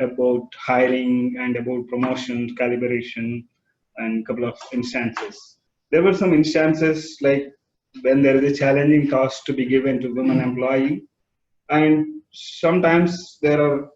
about hiring and about promotion, calibration, and a couple of instances. There were some instances like when there is a challenging task to be given to women employee, and sometimes there are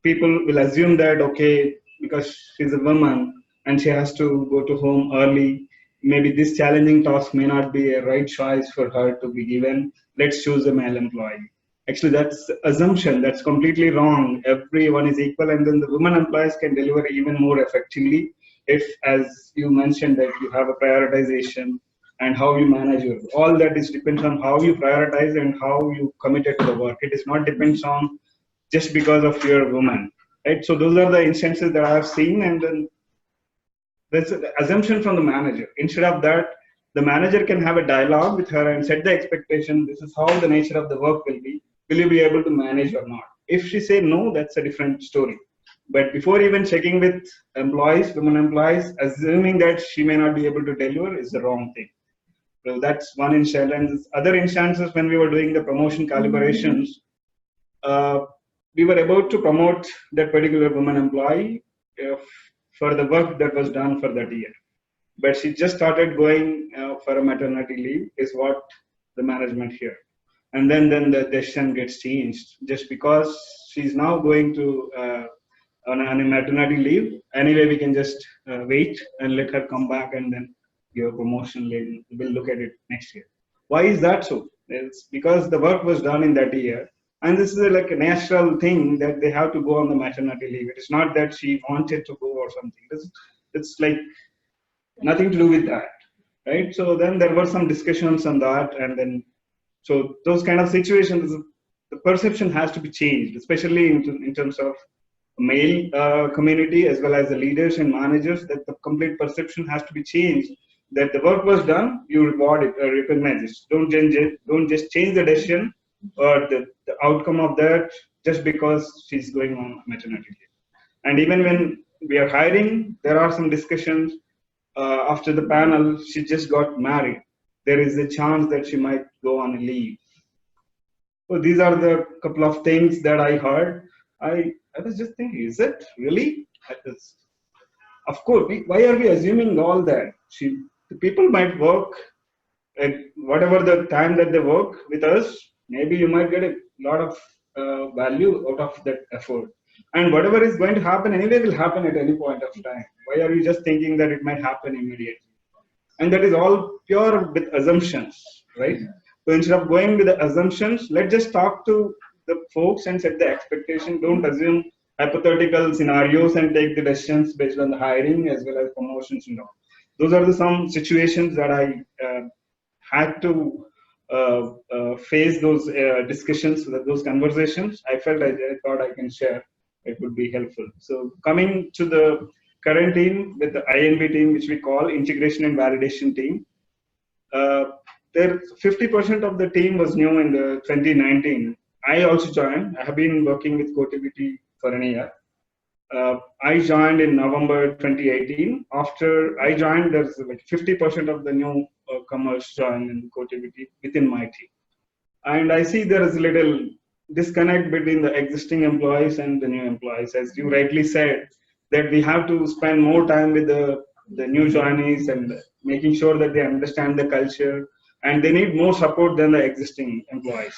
people will assume that okay, because she's a woman and she has to go to home early, maybe this challenging task may not be a right choice for her to be given. Let's choose a male employee. Actually, that's assumption. That's completely wrong. Everyone is equal, and then the women employees can deliver even more effectively if, as you mentioned, that you have a prioritization and how you manage your all that is depends on how you prioritize and how you committed to the work. It is not depends on just because of your woman, right? So those are the instances that I have seen, and then there's an assumption from the manager. Instead of that, the manager can have a dialogue with her and set the expectation. This is how the nature of the work will be. Will you be able to manage or not? If she say no, that's a different story. But before even checking with employees, women employees, assuming that she may not be able to deliver is the wrong thing. So that's one instance. And other instances when we were doing the promotion calibrations, uh, we were about to promote that particular woman employee for the work that was done for that year. But she just started going for a maternity leave, is what the management here. And then the decision gets changed just because she's now going to on a maternity leave. Anyway, we can just wait and let her come back and then give a promotion. We'll look at it next year. Why is that so? It's because the work was done in that year, and this is like a natural thing that they have to go on the maternity leave. It is not that she wanted to go or something. It's like nothing to do with that, right? So then there were some discussions on that, and then so those kind of situations, the perception has to be changed, especially in terms of male community as well as the leaders and managers. That the complete perception has to be changed. That the work was done, you reward it or recognize it. Don't change it. Don't just change the decision or the outcome of that just because she's going on maternity leave. And even when we are hiring, there are some discussions. After the panel, she just got married. There is a chance that she might go on a leave. So these are the couple of things that I heard. I was just thinking, is it really? Of course, why are we assuming all that? The people might work at whatever the time that they work with us. Maybe you might get a lot of value out of that effort. And whatever is going to happen anyway will happen at any point of time. Why are you just thinking that it might happen immediately? And that is all pure with assumptions, right? So instead of going with the assumptions, let's just talk to the folks and set the expectation. Don't assume hypothetical scenarios and take the decisions based on the hiring as well as promotions and all. Those are some situations that I had to face those discussions, those conversations. I thought I can share. It would be helpful. So coming to the current team with the INV team, which we call Integration and Validation Team. There 50% of the team was new in the 2019. I also joined. I have been working with CoTBT for a year. I joined in November 2018. After I joined, there's like 50% of the new comers joined in CoTBT within my team. And I see there is a little disconnect between the existing employees and the new employees. As you rightly said, that we have to spend more time with the new joinees and making sure that they understand the culture, and they need more support than the existing employees.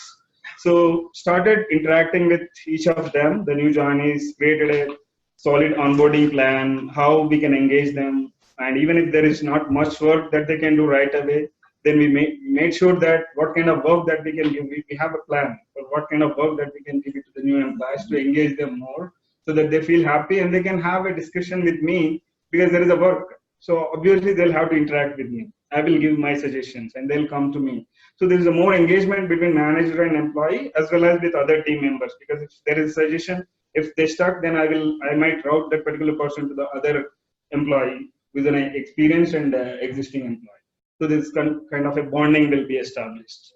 So started interacting with each of them, the new joinees, created a solid onboarding plan, how we can engage them. And even if there is not much work that they can do right away, then we made sure that what kind of work that we can give, we have a plan for what kind of work that we can give it to the new employees to engage them more so that they feel happy and they can have a discussion with me because there is a work. So obviously they'll have to interact with me. I will give my suggestions and they'll come to me. So there is a more engagement between manager and employee as well as with other team members, because if there is a suggestion, if they stuck, then I might route that particular person to the other employee with an experienced and existing employee. So this kind of a bonding will be established.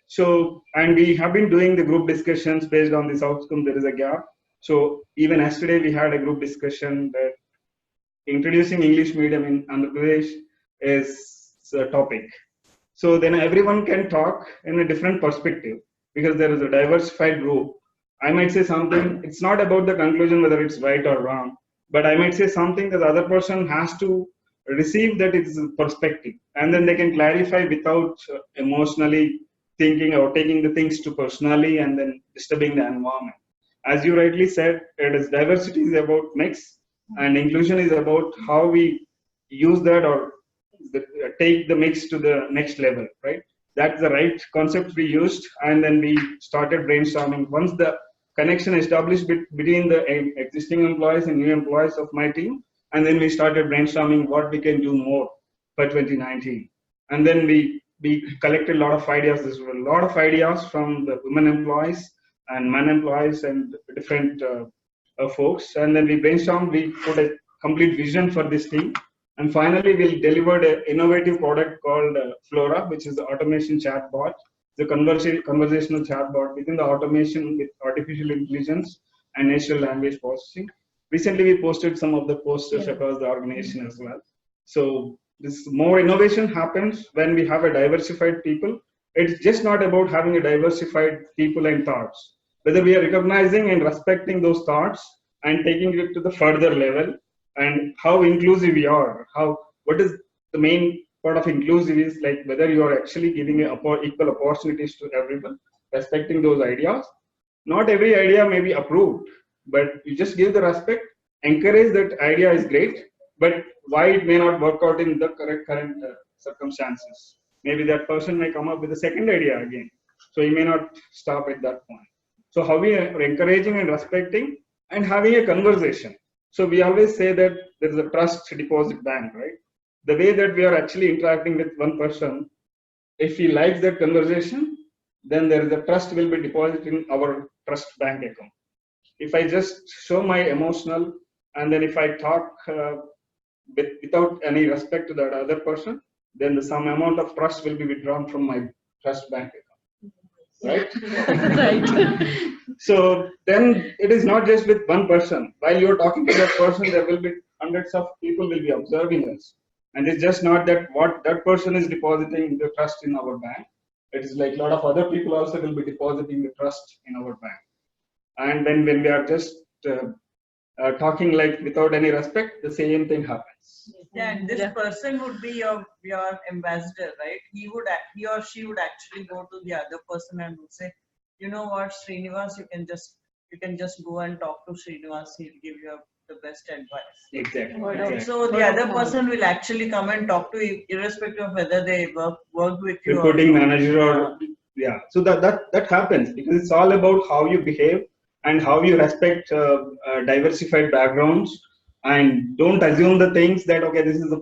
So, and we have been doing the group discussions based on this outcome. There is a gap. So even yesterday we had a group discussion that introducing English medium in Andhra Pradesh is a topic. So then everyone can talk in a different perspective because there is a diversified group. I might say something, it's not about the conclusion whether it's right or wrong, but I might say something that the other person has to receive that it's a perspective, and then they can clarify without emotionally thinking or taking the things too personally and then disturbing the environment. As you rightly said, it is diversity is about mix, and inclusion is about how we use that or take the mix to the next level, right? That's the right concept we used, and then we started brainstorming. Once the connection established between the existing employees and new employees of my team, and then we started brainstorming what we can do more for 2019. And then we collected a lot of ideas. There were a lot of ideas from the women employees and men employees and different folks. And then we brainstormed. We put a complete vision for this team. And finally, we delivered an innovative product called Flora, which is the automation chatbot, the conversational chatbot within the automation with artificial intelligence and natural language processing. Recently, we posted some of the posters across the organization as well. So this more innovation happens when we have a diversified people. It's just not about having a diversified people and thoughts. Whether we are recognizing and respecting those thoughts and taking it to the further level, and how inclusive we are, how what is the main part of inclusive is like whether you are actually giving equal opportunities to everyone, respecting those ideas. Not every idea may be approved, but you just give the respect, encourage that idea is great, but why it may not work out in the current circumstances. Maybe that person may come up with a second idea again, so he may not stop at that point. So how we are encouraging and respecting and having a conversation. So we always say that there is a trust deposit bank, right? The way that we are actually interacting with one person, if he likes that conversation, then there is a trust will be deposited in our trust bank account. If I just show my emotional, and then if I talk without any respect to that other person, then some amount of trust will be withdrawn from my trust bank account, right? Right. So then it is not just with one person. While you're talking to that person, there will be hundreds of people will be observing us. And it's just not that what that person is depositing the trust in our bank. It is like a lot of other people also will be depositing the trust in our bank. And then when we are just talking like without any respect, the same thing happens. Yeah, and this person would be your ambassador, right? He or she would actually go to the other person and would say, you know what, Srinivas, you can just go and talk to Srinivas. He'll give you the best advice. Exactly. So the other person will actually come and talk to you, irrespective of whether they work with you. Reporting manager or yeah. So that happens because it's all about how you behave and how you respect diversified backgrounds, and don't assume the things that okay, this is the